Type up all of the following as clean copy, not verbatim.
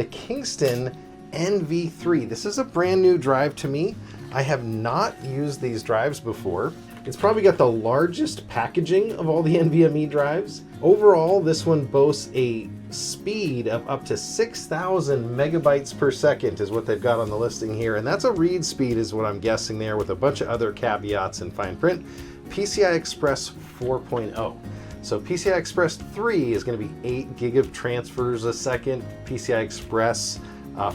the Kingston NV3. This is a brand new drive to me. I have not used these drives before. It's probably got the largest packaging of all the NVMe drives. Overall, this one boasts a speed of up to 6,000 megabytes per second is what they've got on the listing here. And that's a read speed is what I'm guessing there, with a bunch of other caveats in fine print. PCI Express 4.0. So PCI Express 3 is going to be 8 gig of transfers a second. PCI Express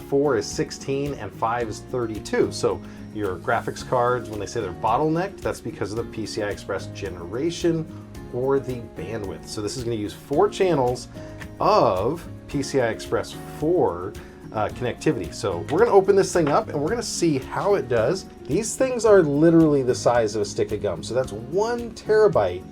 4 is 16 and 5 is 32. So your graphics cards, when they say they're bottlenecked, that's because of the PCI Express generation or the bandwidth. So this is going to use 4 channels of PCI Express 4 connectivity. So we're going to open this thing up and we're going to see how it does. These things are literally the size of a stick of gum. So that's 1 terabyte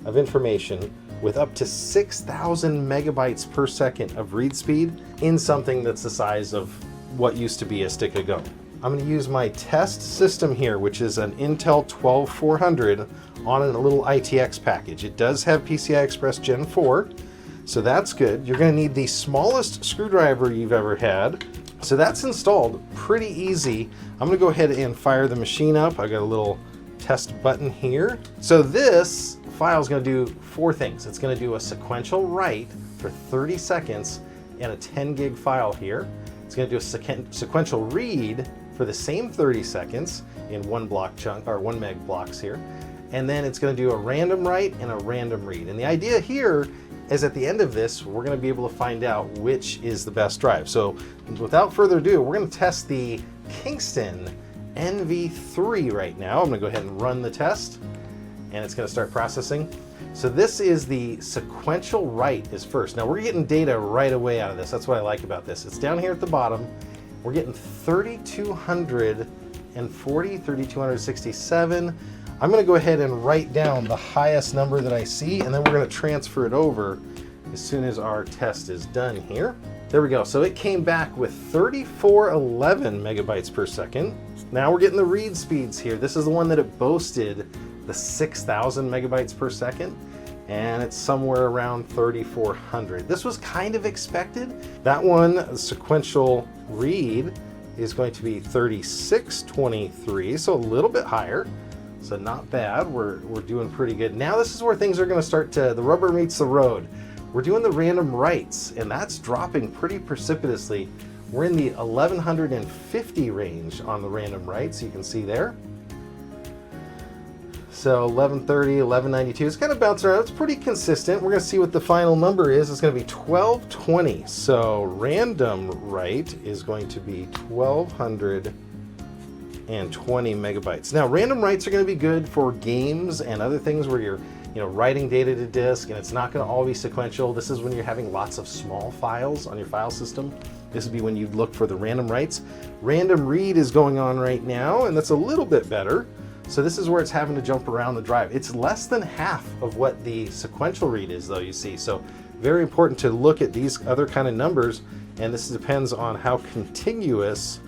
of information with up to 6,000 megabytes per second of read speed in something that's the size of what used to be a stick of gum. I'm going to use my test system here, which is an Intel 12400 on a little ITX package. It does have PCI Express Gen 4, so that's good. You're going to need the smallest screwdriver you've ever had. So that's installed pretty easy. I'm going to go ahead and fire the machine up. I got a little test button here. So this file is going to do 4 things. It's going to do a sequential write for 30 seconds in a 10 gig file here. It's going to do a sequential read for the same 30 seconds in 1 block chunk, or 1 meg blocks here. And then it's going to do a random write and a random read. And the idea here is at the end of this, we're going to be able to find out which is the best drive. So without further ado, we're going to test the Kingston NV3 right now. I'm going to go ahead and run the test and it's going to start processing. So this is the sequential write is first. Now we're getting data right away out of this. That's what I like about this. It's down here at the bottom. We're getting 3,240, 3,267. I'm going to go ahead and write down the highest number that I see, and then we're going to transfer it over as soon as our test is done here. There we go. So it came back with 3,411 megabytes per second. Now we're getting the read speeds here. This is the one that it boasted the 6,000 megabytes per second, and it's somewhere around 3,400. This was kind of expected. That one, sequential read, is going to be 3,623, so a little bit higher. So not bad. We're doing pretty good. Now this is where things are going to start to, the rubber meets the road. We're doing the random writes, and that's dropping pretty precipitously. We're in the 1150 range on the random writes, you can see there. So 1130, 1192, it's kind of bouncing around. It's pretty consistent. We're going to see what the final number is. It's going to be 1220. So random write is going to be 1220 megabytes. Now random writes are going to be good for games and other things where you're writing data to disk, and it's not going to all be sequential. This is when you're having lots of small files on your file system. This would be when you'd look for the random writes. Random read is going on right now, and that's a little bit better. So this is where it's having to jump around the drive. It's less than half of what the sequential read is, though, you see. So very important to look at these other kind of numbers, and this depends on how contiguous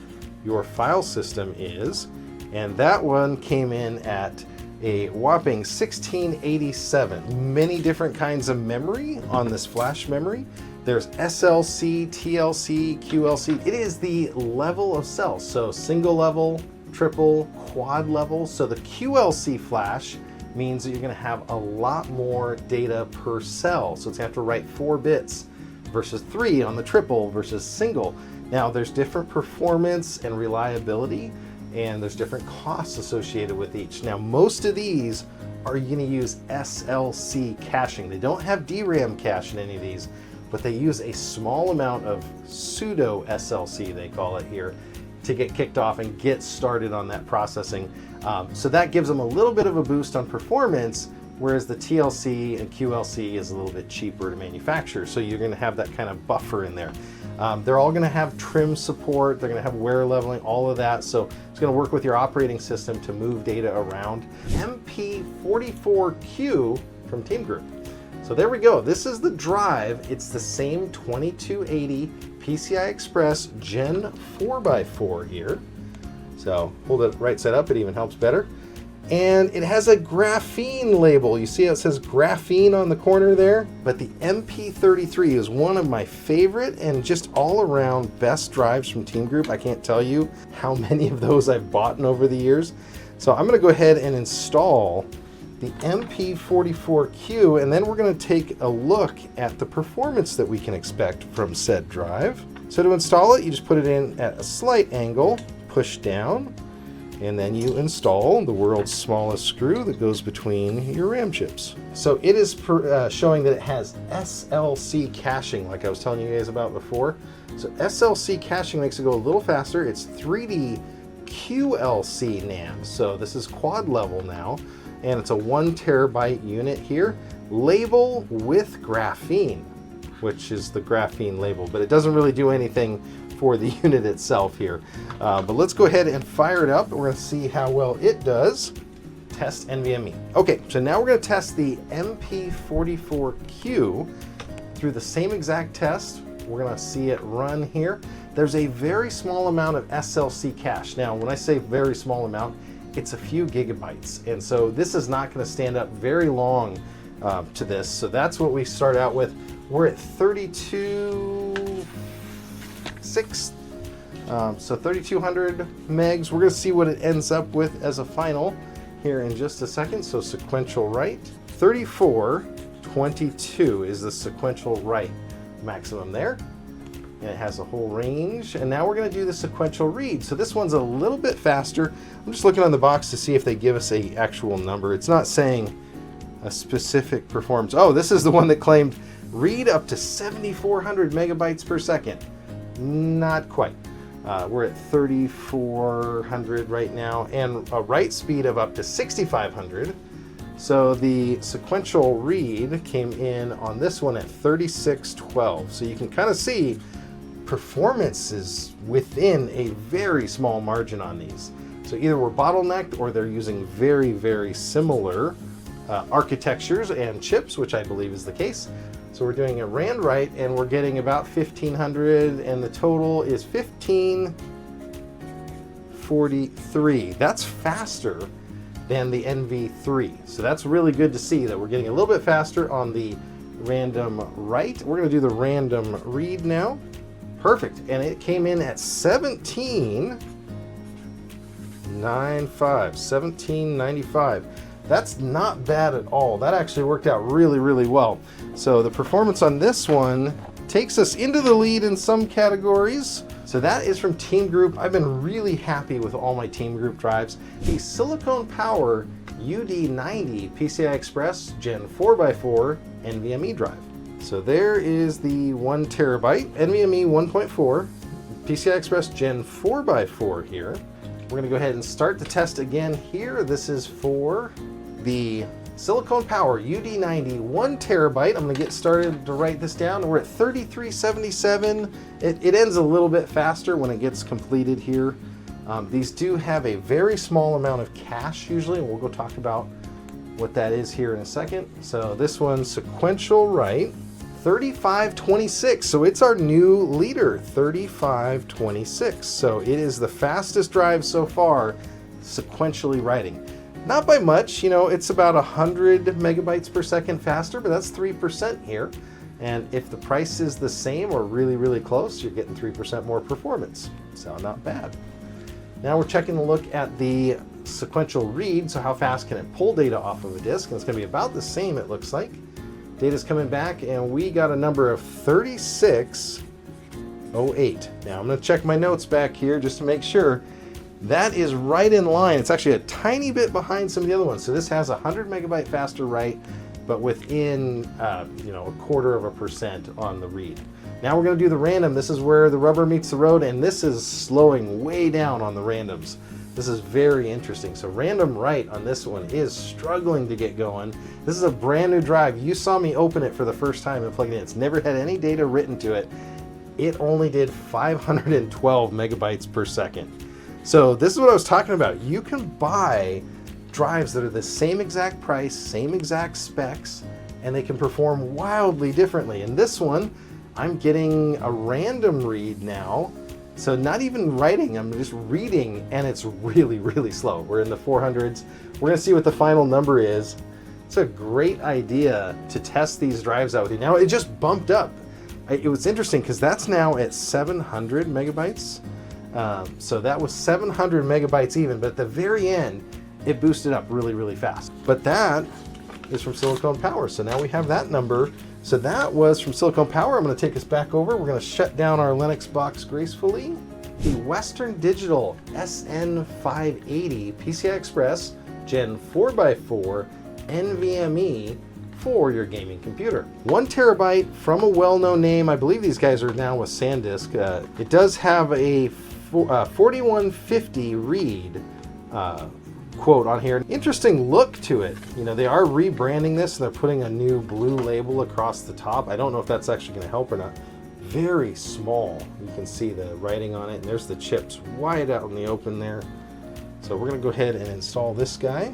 your file system is. And that one came in at a whopping 1687. Many different kinds of memory on this flash memory. There's SLC, TLC, QLC. It is the level of cells. So single level, triple, quad level. So the QLC flash means that you're going to have a lot more data per cell. So it's going to have to write 4 bits versus 3 on the triple versus single. Now there's different performance and reliability, and there's different costs associated with each. Now most of these are going to use SLC caching. They don't have DRAM cache in any of these, but they use a small amount of pseudo SLC, they call it here, to get kicked off and get started on that processing. So that gives them a little bit of a boost on performance, whereas the TLC and QLC is a little bit cheaper to manufacture. So you're going to have that kind of buffer in there. They're all going to have trim support. They're going to have wear leveling, all of that. So it's going to work with your operating system to move data around. MP44Q from Team Group. So there we go. This is the drive. It's the same 2280 PCI Express Gen 4x4 here. So hold it right side up, it even helps better. And it has a graphene label. You see how it says graphene on the corner there? But the MP33 is one of my favorite and just all around best drives from Team Group. I can't tell you how many of those I've bought over the years. So I'm gonna go ahead and install the MP44Q, and then we're gonna take a look at the performance that we can expect from said drive. So to install it, you just put it in at a slight angle, push down, and then you install the world's smallest screw that goes between your RAM chips. So it is showing that it has SLC caching, like I was telling you guys about before. So SLC caching makes it go a little faster. It's 3D QLC NAND, so this is quad level now, and it's a 1 terabyte unit here. Label with graphene, which is the graphene label, but it doesn't really do anything for the unit itself here. But let's go ahead and fire it up. We're gonna see how well it does. Test NVMe. Okay, so now we're gonna test the MP44Q through the same exact test. We're gonna see it run here. There's a very small amount of SLC cache. Now, when I say very small amount, it's a few gigabytes. And so this is not gonna stand up very long to this. So that's what we start out with. We're at 32.6, so 3200 megs. We're gonna see what it ends up with as a final here in just a second. So sequential write, 3422 is the sequential write maximum there. And it has a whole range. And now we're gonna do the sequential read. So this one's a little bit faster. I'm just looking on the box to see if they give us a actual number. It's not saying a specific performance. Oh, this is the one that claimed read up to 7,400 megabytes per second. Not quite. We're at 3,400 right now, and a write speed of up to 6,500. So the sequential read came in on this one at 3612. So you can kind of see performance is within a very small margin on these. So either we're bottlenecked or they're using very, very similar architectures and chips, which I believe is the case. So we're doing a rand write and we're getting about 1500, and the total is 1543. That's faster than the NV3. So that's really good to see that we're getting a little bit faster on the random write. We're gonna do the random read now. Perfect, and it came in at 1795. That's not bad at all. That actually worked out really, really well. So the performance on this one takes us into the lead in some categories. So that is from Team Group. I've been really happy with all my Team Group drives. The Silicon Power UD90 PCI Express Gen 4x4 NVMe drive. So there is the 1 terabyte NVMe 1.4 PCI Express Gen 4x4 here. We're gonna go ahead and start the test again here. This is for the Silicon Power UD90 1 terabyte. I'm gonna get started to write this down. We're at 3377. It ends a little bit faster when it gets completed here. These do have a very small amount of cache usually, and we'll go talk about what that is here in a second. So this one's sequential write, 3526. So it's our new leader, 3526. So it is the fastest drive so far, sequentially writing. Not by much, you know, it's about 100 megabytes per second faster, but that's 3% here. And if the price is the same or really, really close, you're getting 3% more performance. So not bad. Now we're checking a look at the sequential read. So how fast can it pull data off of a disk? And it's gonna be about the same, it looks like. Data's coming back and we got a number of 3608. Now I'm gonna check my notes back here just to make sure. That is right in line. It's actually a tiny bit behind some of the other ones. So this has a 100 megabyte faster write, but within a quarter of a percent on the read. Now we're gonna do the random. This is where the rubber meets the road, and this is slowing way down on the randoms. This is very interesting. So random write on this one is struggling to get going. This is a brand new drive. You saw me open it for the first time and plug it in. It's never had any data written to it. It only did 512 megabytes per second. So this is what I was talking about. You can buy drives that are the same exact price, same exact specs, and they can perform wildly differently. In this one, I'm getting a random read now So not even writing, I'm just reading, and it's really, really slow. We're in the 400s. We're gonna see what the final number is. It's a great idea to test these drives out with you. Now it just bumped up. It was interesting because that's now at 700 megabytes. So that was 700 megabytes even, but at the very end, it boosted up really, really fast. But that is from Silicon Power. So now we have that number. So that was from Silicon Power. I'm gonna take us back over. We're gonna shut down our Linux box gracefully. The Western Digital SN580 PCI Express Gen 4x4 NVMe for your gaming computer. 1 terabyte from a well-known name. I believe these guys are now with SanDisk. It does have a 4150 read quote on here. Interesting look to it. You know, they are rebranding this and they're putting a new blue label across the top. I don't know if that's actually going to help or not. Very small. You can see the writing on it, and there's the chips wide out in the open there. So we're going to go ahead and install this guy.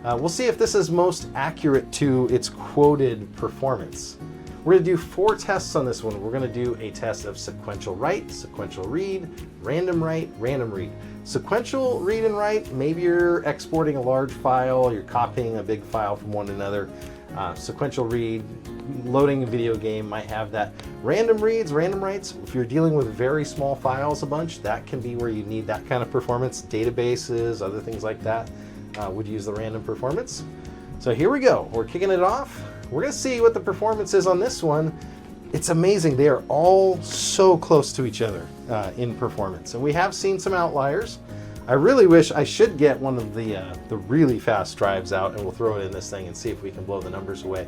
We'll see if this is most accurate to its quoted performance. We're going to do 4 tests on this one. We're going to do a test of sequential write, sequential read, random write, random read. Sequential read and write, maybe you're exporting a large file, you're copying a big file from one to another. Sequential read, loading a video game might have that. Random reads, random writes, if you're dealing with very small files a bunch, that can be where you need that kind of performance. Databases, other things like that would use the random performance. So here we go, we're kicking it off. We're gonna see what the performance is on this one. It's amazing, they are all so close to each other in performance. And we have seen some outliers. I really wish I should get one of the really fast drives out, and we'll throw it in this thing and see if we can blow the numbers away.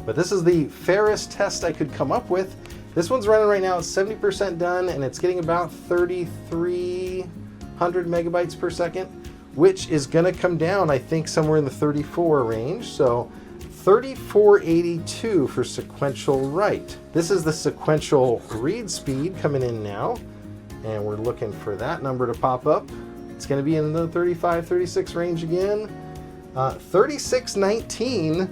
But this is the fairest test I could come up with. This one's running right now, it's 70% done, and it's getting about 3,300 megabytes per second, which is gonna come down, I think, somewhere in the 34 range. So 3482 for sequential write. This is the sequential read speed coming in now, and we're looking for that number to pop up. It's gonna be in the 35, 36 range again. 3619,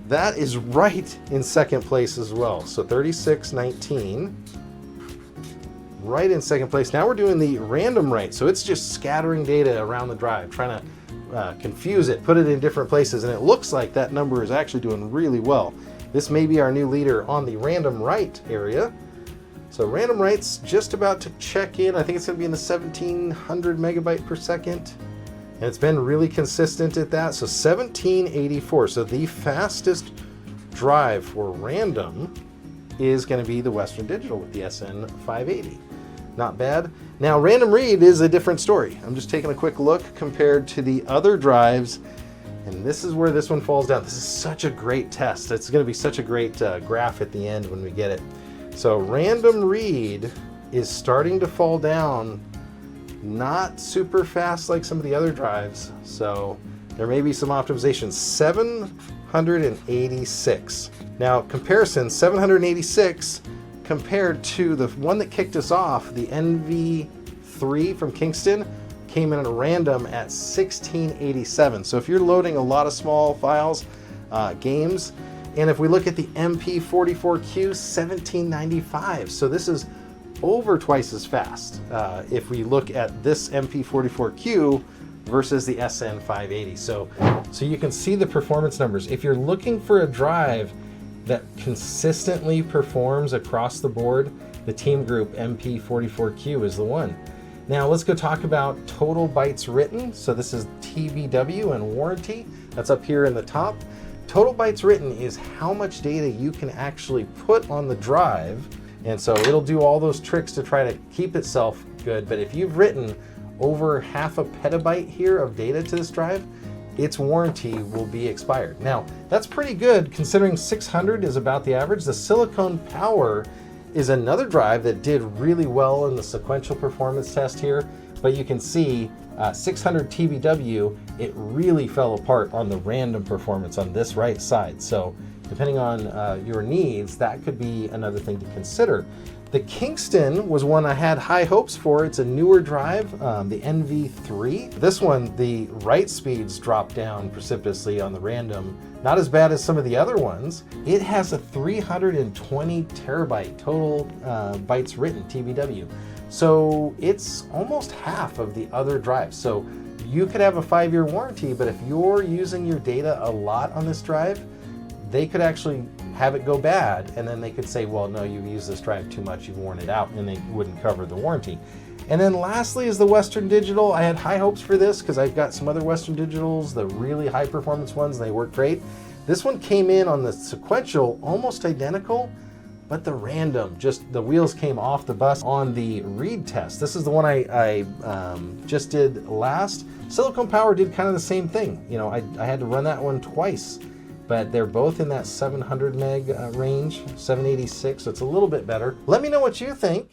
that is right in second place as well. So 3619, right in second place. Now we're doing the random write, so it's just scattering data around the drive, trying to confuse it, put it in different places, and it looks like that number is actually doing really well. This may be our new leader on the random write area. So random write's just about to check in. I think it's going to be in the 1700 megabyte per second, and it's been really consistent at that. So 1784. So the fastest drive for random is going to be the Western Digital with the SN580. Not bad. Now, random read is a different story. I'm just taking a quick look compared to the other drives, and this is where this one falls down. This is such a great test. It's going to be such a great graph at the end when we get it. So random read is starting to fall down, not super fast like some of the other drives. So there may be some optimizations. 786. Now, comparison, 786 compared to the one that kicked us off, the NV3 from Kingston, came in at a random at 1687. So if you're loading a lot of small files, games, and if we look at the MP44Q, 1795. So this is over twice as fast if we look at this MP44Q versus the SN580. So you can see the performance numbers. If you're looking for a drive that consistently performs across the board, the Team Group MP44Q is the one. Now let's go talk about total bytes written. So this is TBW and warranty. That's up here in the top. Total bytes written is how much data you can actually put on the drive. And so it'll do all those tricks to try to keep itself good. But if you've written over half a petabyte here of data to this drive, its warranty will be expired. Now, that's pretty good considering 600 is about the average. The Silicon Power is another drive that did really well in the sequential performance test here, but you can see 600 TBW, it really fell apart on the random performance on this right side. So depending on your needs, that could be another thing to consider. The Kingston was one I had high hopes for. It's a newer drive, the NV3. This one, the write speeds dropped down precipitously on the random. Not as bad as some of the other ones. It has a 320 terabyte total bytes written, TBW. So it's almost half of the other drives. So you could have a 5-year warranty, but if you're using your data a lot on this drive, they could actually have it go bad, and then they could say, well, no, you've used this drive too much, you've worn it out, and they wouldn't cover the warranty. And then lastly is the Western Digital. I had high hopes for this because I've got some other Western Digitals, the really high performance ones, and they work great. This one came in on the sequential, almost identical, but the random, just the wheels came off the bus on the read test. This is the one I just did last. Silicon Power did kind of the same thing. You know, I had to run that one twice, but they're both in that 700 meg range, 786, so it's a little bit better. Let me know what you think.